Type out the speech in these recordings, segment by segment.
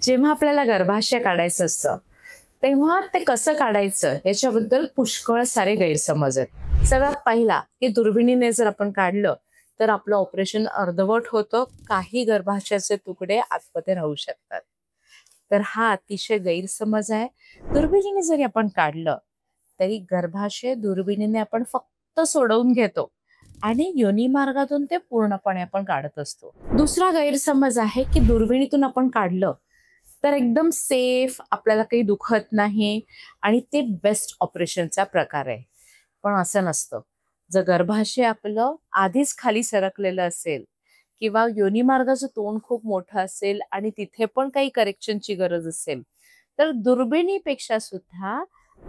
जेव्हा आपल्याला गर्भाशय काढायचं असतं तेव्हा ते कसं काढायचं याच्याबद्दल पुष्कळ सारे गैरसमज आहेत. सगळ्यात पहिला की दुर्बिणीने जर आपण काढलं तर आपलं ऑपरेशन अर्धवट होतं, काही गर्भाशयाचे तुकडे आतमध्ये राहू शकतात. तर हा अतिशय गैरसमज आहे. दुर्बिणीने जरी आपण काढलं तरी गर्भाशय दुर्बिणीने आपण फक्त सोडवून घेतो आणि योनी मार्गातून ते पूर्णपणे आपण काढत असतो. दुसरा गैरसमज आहे की दुर्बिणीतून आपण काढलं तर एकदम सेफ, आपल्याला काही दुखत नाही आणि ते बेस्ट ऑपरेशनचा प्रकार आहे. पण असं नसतं. जर गर्भाशय आपलं आधीच खाली सरकलेलं असेल किंवा योनी मार्गाचं तोंड खूप मोठं असेल आणि तिथे पण काही करेक्शनची गरज असेल तर दुर्बिणीपेक्षा सुद्धा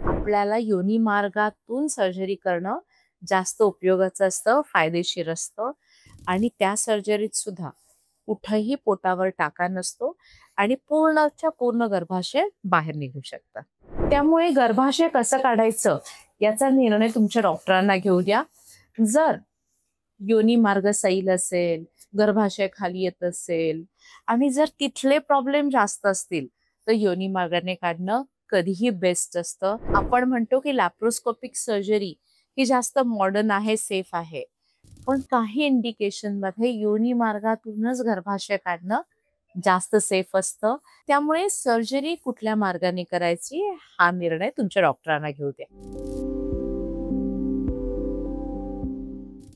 आपल्याला योनी मार्गातून सर्जरी करणं जास्त उपयोगाचं असतं, फायदेशीर असतं. आणि त्या सर्जरीत सुद्धा कुठंही पोटावर टाका नसतो आणि पूर्णच्या पूर्ण गर्भाशय बाहेर निघू शकतात. त्यामुळे गर्भाशय कसं काढायचं याचा निर्णय तुमच्या डॉक्टरांना घेऊ द्या. जर योनी मार्ग सैल असेल, गर्भाशय खाली येत असेल आणि जर तिथले प्रॉब्लेम जास्त असतील तर योनी मार्गाने काढणं कधीही बेस्ट असतं. आपण म्हणतो की लॅप्रोस्कोपिक सर्जरी ही जास्त मॉडर्न आहे, सेफ आहे. पण काही इंडिकेशन मध्ये योनी मार्गातूनच गर्भाशय काढणं जास्त सेफ असतं. त्यामुळे सर्जरी कुठल्या मार्गाने करायची हा निर्णय तुमच्या डॉक्टरांना घेऊ द्या.